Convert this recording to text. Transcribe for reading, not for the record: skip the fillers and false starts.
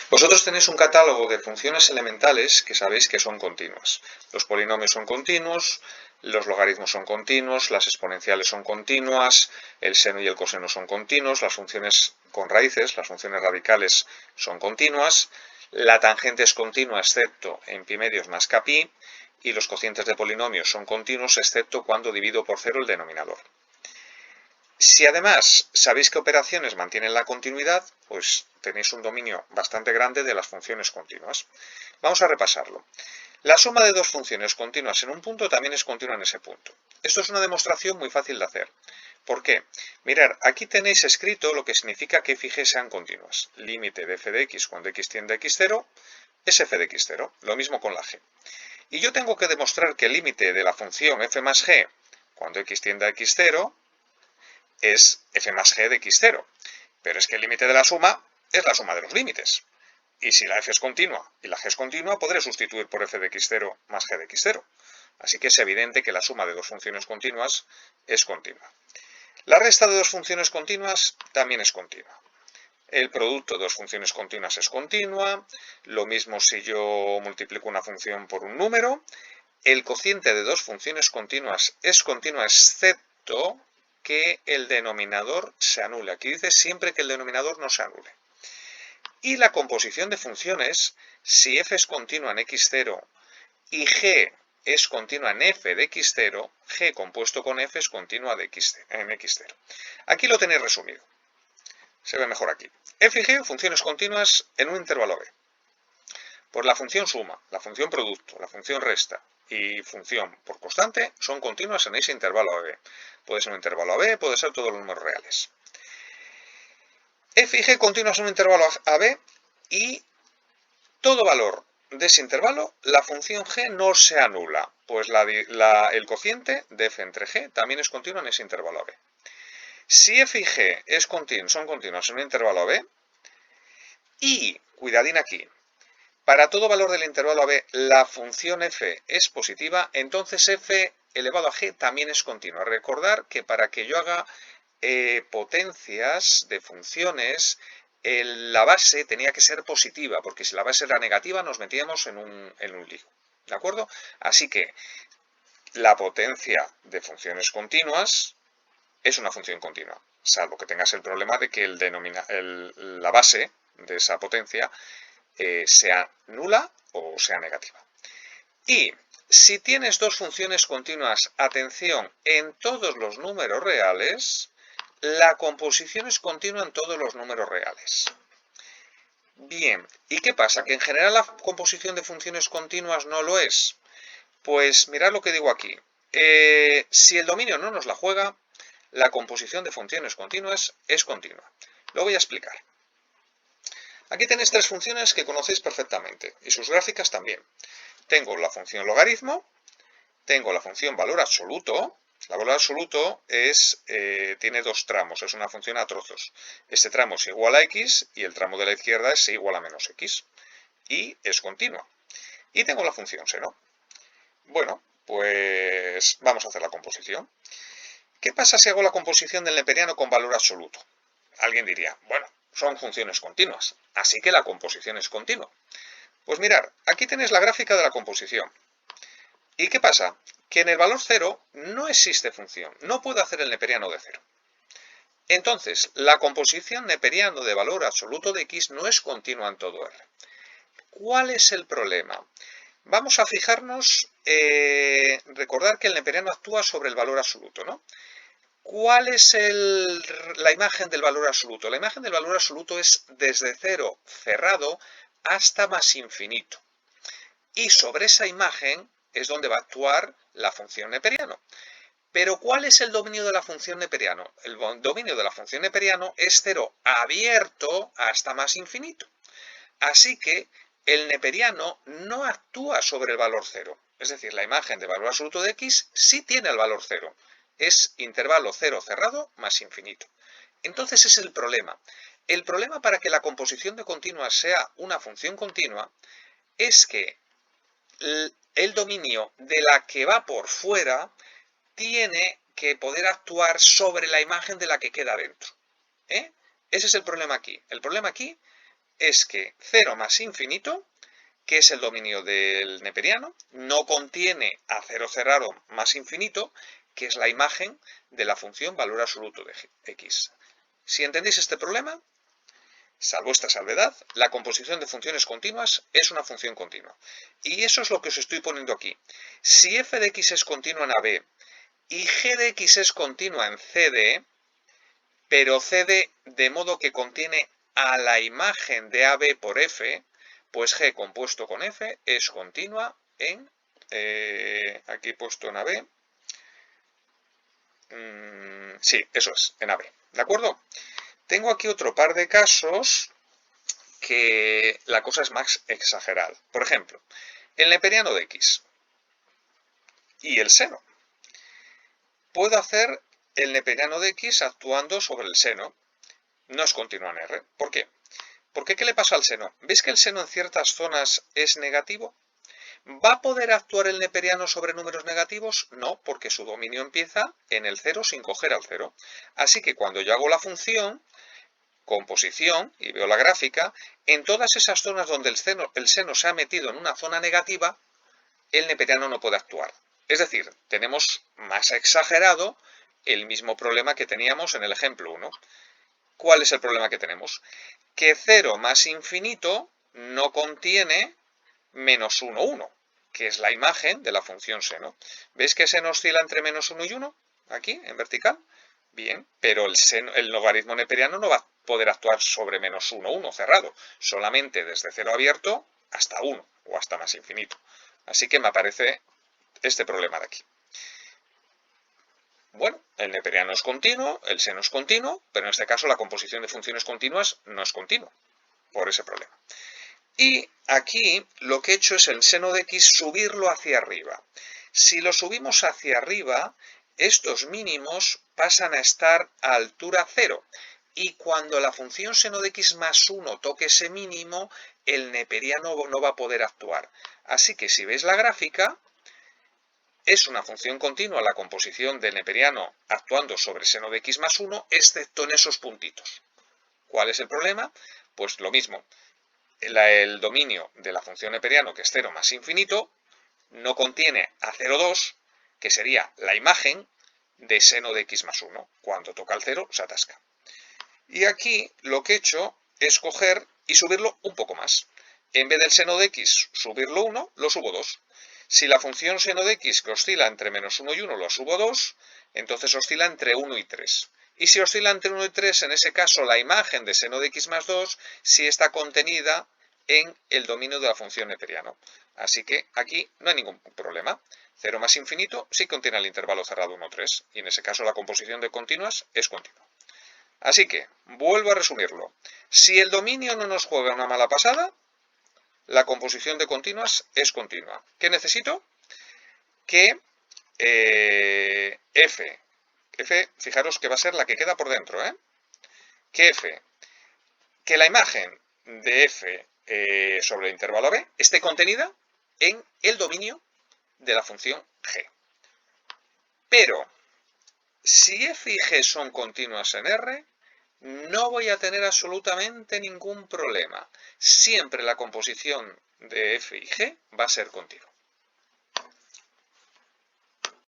Vosotros tenéis un catálogo de funciones elementales que sabéis que son continuas. Los polinomios son continuos, los logaritmos son continuos, las exponenciales son continuas, el seno y el coseno son continuos, las funciones con raíces, las funciones radicales son continuas, la tangente es continua excepto en pi medios más k pi y los cocientes de polinomios son continuos excepto cuando divido por cero el denominador. Si además sabéis que operaciones mantienen la continuidad, pues tenéis un dominio bastante grande de las funciones continuas. Vamos a repasarlo. La suma de dos funciones continuas en un punto también es continua en ese punto. Esto es una demostración muy fácil de hacer. ¿Por qué? Mirad, aquí tenéis escrito lo que significa que f y g sean continuas. Límite de f de x cuando x tiende a x0 es f de x0. Lo mismo con la g. Y yo tengo que demostrar que el límite de la función f más g cuando x tiende a x0 es f más g de x0. Pero es que el límite de la suma es la suma de los límites. Y si la f es continua y la g es continua, podré sustituir por f de x0 más g de x0. Así que es evidente que la suma de dos funciones continuas es continua. La resta de dos funciones continuas también es continua. El producto de dos funciones continuas es continua. Lo mismo si yo multiplico una función por un número. El cociente de dos funciones continuas es continua excepto que el denominador se anule. Aquí dice siempre que el denominador no se anule. Y la composición de funciones, si f es continua en x0 y g es continua en f de x0, g compuesto con f es continua en x0. Aquí lo tenéis resumido. Se ve mejor aquí. F y g, funciones continuas en un intervalo b. Pues la función suma, la función producto, la función resta y función por constante son continuas en ese intervalo AB. Puede ser un intervalo AB, puede ser todos los números reales. F y G continuas en un intervalo AB y todo valor de ese intervalo, la función G no se anula, pues el cociente de F entre G también es continuo en ese intervalo AB. Si F y G son continuos en un intervalo AB y, cuidadín aquí, para todo valor del intervalo AB la función f es positiva, entonces f elevado a g también es continua. Recordar que para que yo haga potencias de funciones, la base tenía que ser positiva, porque si la base era negativa nos metíamos en un lío. ¿De acuerdo? Así que la potencia de funciones continuas es una función continua, salvo que tengas el problema de que la base de esa potencia sea nula o sea negativa. Y si tienes dos funciones continuas, atención, en todos los números reales, la composición es continua en todos los números reales. Bien, ¿y qué pasa? ¿Que en general la composición de funciones continuas no lo es? Pues mirad lo que digo aquí. Si el dominio no nos la juega, la composición de funciones continuas es continua. Lo voy a explicar. Aquí tenéis tres funciones que conocéis perfectamente y sus gráficas también. Tengo la función logaritmo, tengo la función valor absoluto. La valor absoluto tiene dos tramos, es una función a trozos. Este tramo es igual a x y el tramo de la izquierda es igual a menos x. Y es continua. Y tengo la función seno. Bueno, pues vamos a hacer la composición. ¿Qué pasa si hago la composición del neperiano con valor absoluto? Alguien diría, bueno, son funciones continuas, así que la composición es continua. Pues mirar, aquí tenéis la gráfica de la composición. ¿Y qué pasa? Que en el valor 0 no existe función, no puedo hacer el neperiano de 0. Entonces, la composición neperiano de valor absoluto de x no es continua en todo R. ¿Cuál es el problema? Vamos a fijarnos, recordar que el neperiano actúa sobre el valor absoluto, ¿no? ¿Cuál es la imagen del valor absoluto? La imagen del valor absoluto es desde 0 cerrado hasta más infinito. Y sobre esa imagen es donde va a actuar la función neperiano. Pero ¿cuál es el dominio de la función neperiano? El dominio de la función neperiano es 0 abierto hasta más infinito. Así que el neperiano no actúa sobre el valor 0. Es decir, la imagen de valor absoluto de x sí tiene el valor 0. Es intervalo 0 cerrado más infinito. Entonces es el problema. El problema para que la composición de continuas sea una función continua es que el dominio de la que va por fuera tiene que poder actuar sobre la imagen de la que queda dentro. Ese es el problema aquí. El problema aquí es que 0 más infinito, que es el dominio del neperiano, no contiene a 0 cerrado más infinito, que es la imagen de la función valor absoluto de x. Si entendéis este problema, salvo esta salvedad, la composición de funciones continuas es una función continua. Y eso es lo que os estoy poniendo aquí. Si f de x es continua en AB y g de x es continua en CD, pero CD de modo que contiene a la imagen de AB por F, pues G compuesto con F es continua en, aquí he puesto en AB, sí, eso es, en AB, ¿de acuerdo? Tengo aquí otro par de casos que la cosa es más exagerada. Por ejemplo, el neperiano de X y el seno. Puedo hacer el neperiano de X actuando sobre el seno. No es continuo en R. ¿Por qué? Porque ¿qué le pasa al seno? ¿Veis que el seno en ciertas zonas es negativo? ¿Va a poder actuar el neperiano sobre números negativos? No, porque su dominio empieza en el 0 sin coger al 0. Así que cuando yo hago la función, composición, y veo la gráfica, en todas esas zonas donde el seno se ha metido en una zona negativa, el neperiano no puede actuar. Es decir, tenemos más exagerado el mismo problema que teníamos en el ejemplo 1. ¿Cuál es el problema que tenemos? Que 0 más infinito no contiene menos 1, 1, que es la imagen de la función seno. ¿Veis que seno oscila entre menos 1 y 1? Aquí, en vertical. Bien, pero el logaritmo neperiano no va a poder actuar sobre menos 1, 1 cerrado, solamente desde 0 abierto hasta 1 o hasta más infinito. Así que me aparece este problema de aquí. Bueno, el neperiano es continuo, el seno es continuo, pero en este caso la composición de funciones continuas no es continua, por ese problema. Y aquí lo que he hecho es el seno de x subirlo hacia arriba. Si lo subimos hacia arriba, estos mínimos pasan a estar a altura 0. Y cuando la función seno de x más 1 toque ese mínimo, el neperiano no va a poder actuar. Así que si veis la gráfica, es una función continua la composición del neperiano actuando sobre seno de x más 1, excepto en esos puntitos. ¿Cuál es el problema? Pues lo mismo. El dominio de la función neperiano, que es 0 más infinito, no contiene a 0,2, que sería la imagen de seno de x más 1. Cuando toca el 0, se atasca. Y aquí lo que he hecho es coger y subirlo un poco más. En vez del seno de x subirlo 1, lo subo 2. Si la función seno de x que oscila entre menos 1 y 1 lo subo 2, entonces oscila entre 1 y 3. Y si oscila entre 1 y 3, en ese caso la imagen de seno de x más 2 sí está contenida en el dominio de la función neperiano. Así que aquí no hay ningún problema. 0 más infinito sí contiene el intervalo cerrado 1, 3. Y en ese caso la composición de continuas es continua. Así que, vuelvo a resumirlo. Si el dominio no nos juega una mala pasada, la composición de continuas es continua. ¿Qué necesito? Que F, fijaros que va a ser la que queda por dentro, que la imagen de F sobre el intervalo B esté contenida en el dominio de la función G. Pero, si F y G son continuas en R, no voy a tener absolutamente ningún problema. Siempre la composición de F y G va a ser continua.